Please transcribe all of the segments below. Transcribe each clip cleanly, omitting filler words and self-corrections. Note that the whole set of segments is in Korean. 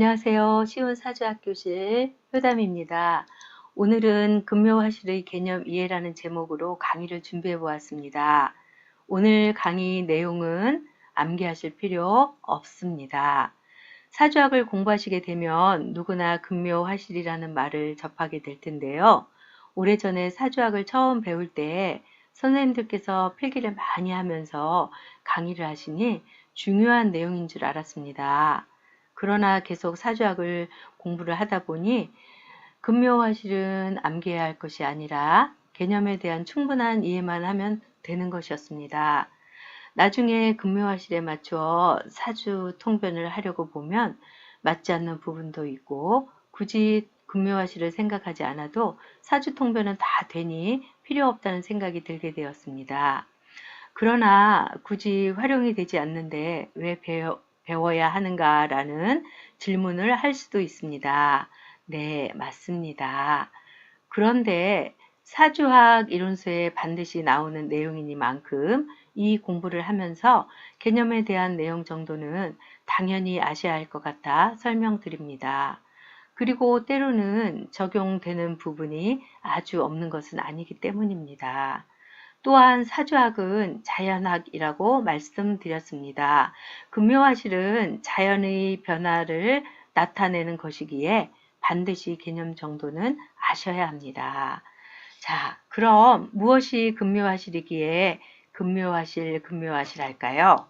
안녕하세요. 쉬운 사주학교실 효담입니다. 오늘은 금묘화실의 개념 이해라는 제목으로 강의를 준비해 보았습니다. 오늘 강의 내용은 암기하실 필요 없습니다. 사주학을 공부하시게 되면 누구나 금묘화실이라는 말을 접하게 될 텐데요. 오래전에 사주학을 처음 배울 때 선생님들께서 필기를 많이 하면서 강의를 하시니 중요한 내용인 줄 알았습니다. 그러나 계속 사주학을 공부를 하다 보니 금묘화실은 암기해야 할 것이 아니라 개념에 대한 충분한 이해만 하면 되는 것이었습니다. 나중에 금묘화실에 맞추어 사주 통변을 하려고 보면 맞지 않는 부분도 있고 굳이 금묘화실을 생각하지 않아도 사주 통변은 다 되니 필요 없다는 생각이 들게 되었습니다. 그러나 굳이 활용이 되지 않는데 왜 배워야 하는가라는 질문을 할 수도 있습니다. 네, 맞습니다. 그런데 사주학 이론서에 반드시 나오는 내용이니만큼 이 공부를 하면서 개념에 대한 내용 정도는 당연히 아셔야 할 것 같아 설명드립니다. 그리고 때로는 적용되는 부분이 아주 없는 것은 아니기 때문입니다. 또한 사주학은 자연학이라고 말씀드렸습니다. 금묘화실은 자연의 변화를 나타내는 것이기에 반드시 개념 정도는 아셔야 합니다. 자, 그럼 무엇이 금묘화실이기에 금묘화실 할까요?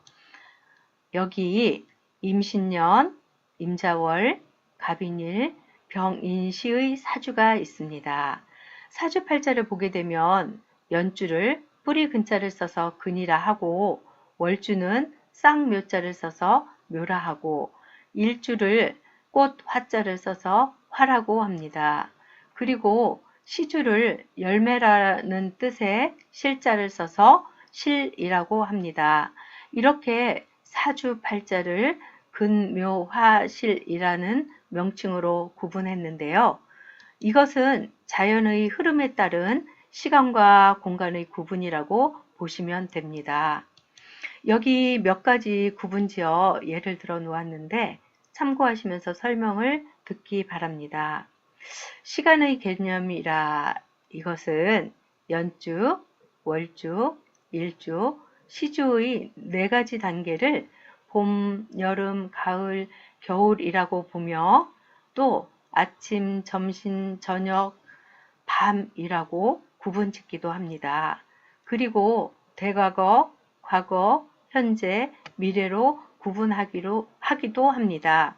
여기 임신년, 임자월, 갑인일, 병인시의 사주가 있습니다. 사주팔자를 보게 되면 연주를 뿌리 근자를 써서 근이라 하고 월주는 쌍묘자를 써서 묘라 하고 일주를 꽃 화자를 써서 화라고 합니다. 그리고 시주를 열매라는 뜻의 실자를 써서 실이라고 합니다. 이렇게 사주팔자를 근묘화실이라는 명칭으로 구분했는데요. 이것은 자연의 흐름에 따른 시간과 공간의 구분이라고 보시면 됩니다. 여기 몇 가지 구분지어 예를 들어 놓았는데 참고하시면서 설명을 듣기 바랍니다. 시간의 개념이라 이것은 연주, 월주, 일주, 시주의 네 가지 단계를 봄, 여름, 가을, 겨울이라고 보며 또 아침, 점심, 저녁, 밤이라고 구분 짓기도 합니다. 그리고 대과거, 과거, 현재, 미래로 하기도 합니다.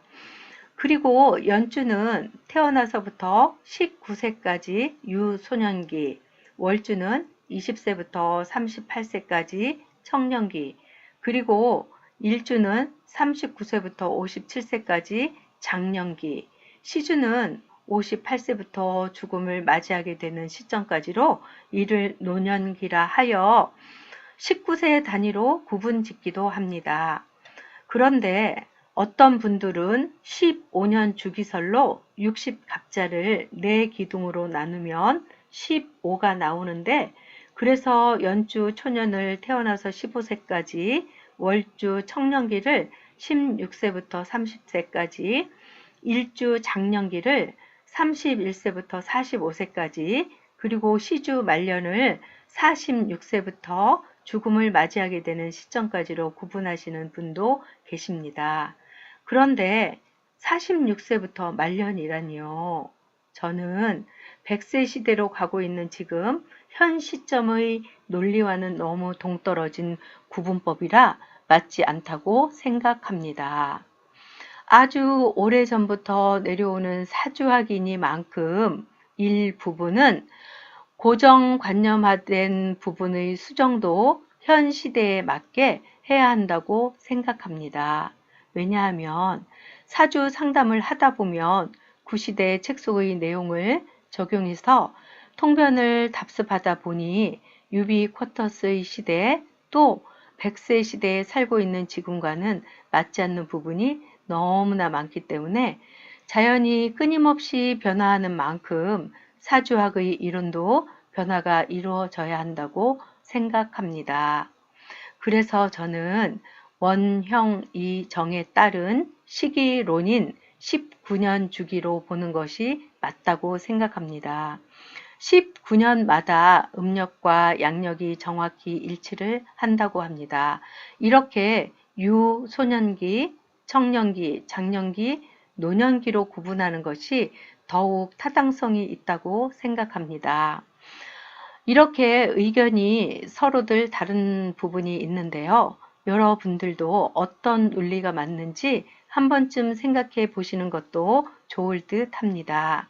그리고 연주는 태어나서부터 19세까지 유소년기, 월주는 20세부터 38세까지 청년기, 그리고 일주는 39세부터 57세까지 장년기, 시주는 58세부터 죽음을 맞이하게 되는 시점까지로 이를 노년기라 하여 19세 단위로 구분 짓기도 합니다. 그런데 어떤 분들은 15년 주기설로 60갑자를 4기둥으로 나누면 15가 나오는데 그래서 연주 초년을 태어나서 15세까지, 월주 청년기를 16세부터 30세까지, 일주 장년기를 31세부터 45세까지, 그리고 시주 말년을 46세부터 죽음을 맞이하게 되는 시점까지로 구분하시는 분도 계십니다. 그런데 46세부터 말년이라니요. 저는 100세 시대로 가고 있는 지금 현 시점의 논리와는 너무 동떨어진 구분법이라 맞지 않다고 생각합니다. 아주 오래전부터 내려오는 사주학이니만큼 일부분은 고정관념화된 부분의 수정도 현 시대에 맞게 해야 한다고 생각합니다. 왜냐하면 사주 상담을 하다 보면 구시대 책 속의 내용을 적용해서 통변을 답습하다 보니 유비쿼터스의 시대 또 100세 시대에 살고 있는 지금과는 맞지 않는 부분이 너무나 많기 때문에 자연이 끊임없이 변화하는 만큼 사주학의 이론도 변화가 이루어져야 한다고 생각합니다. 그래서 저는 원형이정에 따른 시기론인 19년 주기로 보는 것이 맞다고 생각합니다. 19년마다 음력과 양력이 정확히 일치를 한다고 합니다. 이렇게 유소년기, 청년기, 장년기, 노년기로 구분하는 것이 더욱 타당성이 있다고 생각합니다. 이렇게 의견이 서로들 다른 부분이 있는데요. 여러분들도 어떤 논리가 맞는지 한 번쯤 생각해 보시는 것도 좋을 듯 합니다.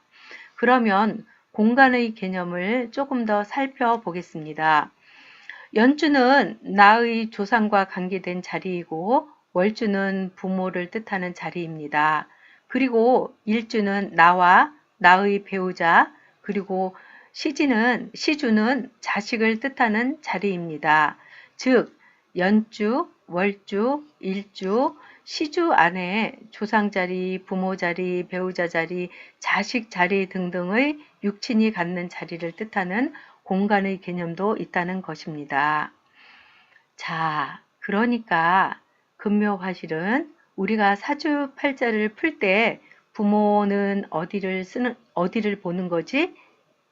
그러면 공간의 개념을 조금 더 살펴보겠습니다. 연주는 나의 조상과 관계된 자리이고 월주는 부모를 뜻하는 자리입니다. 그리고 일주는 나와 나의 배우자, 그리고 시주는 자식을 뜻하는 자리입니다. 즉 연주, 월주, 일주, 시주 안에 조상 자리, 부모 자리, 배우자 자리, 자식 자리 등등의 육친이 갖는 자리를 뜻하는 공간의 개념도 있다는 것입니다. 자, 그러니까 금묘화실은 우리가 사주팔자를 풀 때 부모는 어디를 보는 거지?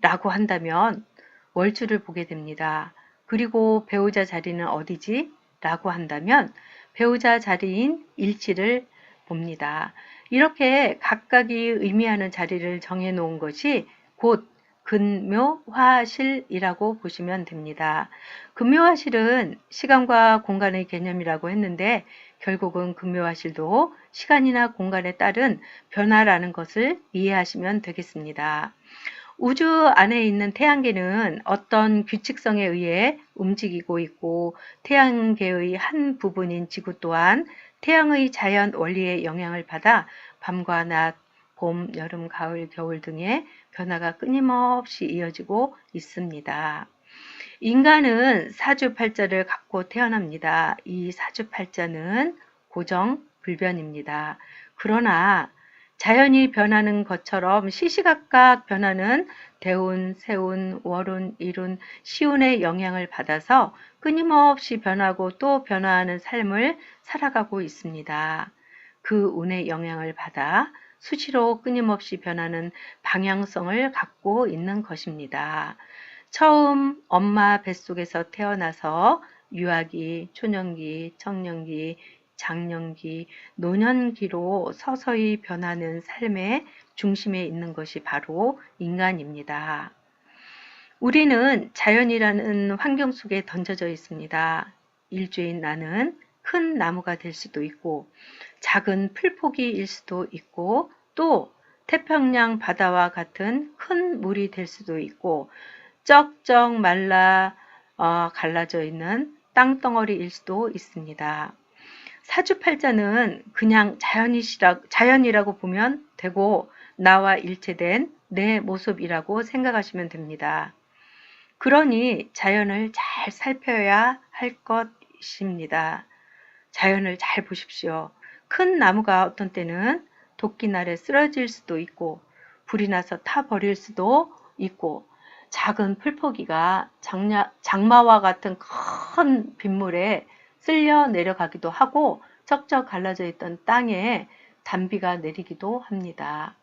라고 한다면 월주를 보게 됩니다. 그리고 배우자 자리는 어디지? 라고 한다면 배우자 자리인 일지를 봅니다. 이렇게 각각이 의미하는 자리를 정해 놓은 것이 곧 금묘화실이라고 보시면 됩니다. 금묘화실은 시간과 공간의 개념이라고 했는데 결국은 금묘화실도 시간이나 공간에 따른 변화라는 것을 이해하시면 되겠습니다. 우주 안에 있는 태양계는 어떤 규칙성에 의해 움직이고 있고 태양계의 한 부분인 지구 또한 태양의 자연 원리의 영향을 받아 밤과 낮, 봄, 여름, 가을, 겨울 등의 변화가 끊임없이 이어지고 있습니다. 인간은 사주팔자를 갖고 태어납니다. 이 사주팔자는 고정불변입니다. 그러나 자연이 변하는 것처럼 시시각각 변하는 대운, 세운, 월운, 일운, 시운의 영향을 받아서 끊임없이 변하고 또 변화하는 삶을 살아가고 있습니다. 그 운의 영향을 받아 수시로 끊임없이 변하는 방향성을 갖고 있는 것입니다. 처음 엄마 뱃속에서 태어나서 유아기, 초년기, 청년기, 장년기, 노년기로 서서히 변하는 삶의 중심에 있는 것이 바로 인간입니다. 우리는 자연이라는 환경 속에 던져져 있습니다. 일주인 나는 큰 나무가 될 수도 있고 작은 풀포기일 수도 있고 또 태평양 바다와 같은 큰 물이 될 수도 있고 쩍쩍 말라 갈라져 있는 땅덩어리일 수도 있습니다. 사주팔자는 그냥 자연이라고 보면 되고 나와 일체된 내 모습이라고 생각하시면 됩니다. 그러니 자연을 잘 살펴야 할 것입니다. 자연을 잘 보십시오. 큰 나무가 어떤 때는 도끼날에 쓰러질 수도 있고 불이 나서 타버릴 수도 있고 작은 풀포기가 장마와 같은 큰 빗물에 쓸려 내려가기도 하고 쩍쩍 갈라져 있던 땅에 단비가 내리기도 합니다.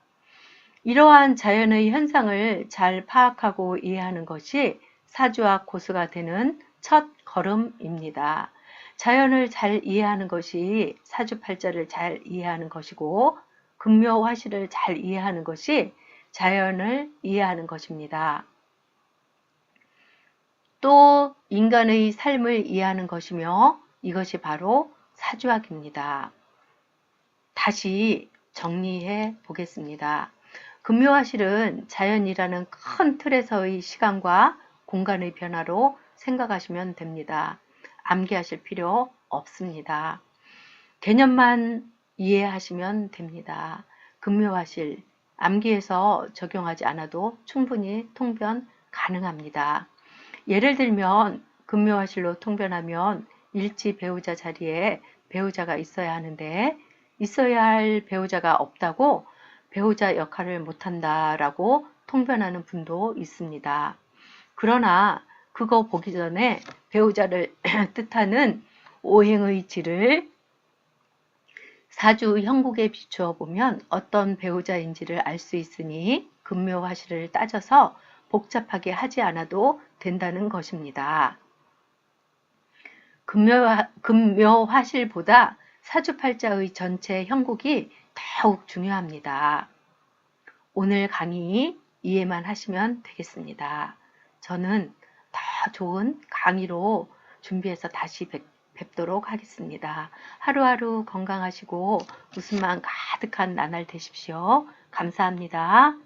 이러한 자연의 현상을 잘 파악하고 이해하는 것이 사주와 고수가 되는 첫 걸음입니다. 자연을 잘 이해하는 것이 사주팔자를 잘 이해하는 것이고 금묘화실을 잘 이해하는 것이 자연을 이해하는 것입니다. 또 인간의 삶을 이해하는 것이며 이것이 바로 사주학입니다. 다시 정리해 보겠습니다. 금묘화실은 자연이라는 큰 틀에서의 시간과 공간의 변화로 생각하시면 됩니다. 암기하실 필요 없습니다. 개념만 이해하시면 됩니다. 금묘화실, 암기해서 적용하지 않아도 충분히 통변 가능합니다. 예를 들면 금묘화실로 통변하면 일지 배우자 자리에 배우자가 있어야 하는데 있어야 할 배우자가 없다고 배우자 역할을 못한다라고 통변하는 분도 있습니다. 그러나 그거 보기 전에 배우자를 뜻하는 오행의 지를 사주 형국에 비추어 보면 어떤 배우자인지를 알 수 있으니 금묘화실을 따져서 복잡하게 하지 않아도 된다는 것입니다. 금묘화실보다 사주팔자의 전체 형국이 더욱 중요합니다. 오늘 강의 이해만 하시면 되겠습니다. 저는 더 좋은 강의로 준비해서 다시 뵙도록 하겠습니다. 하루하루 건강하시고 웃음만 가득한 나날 되십시오. 감사합니다.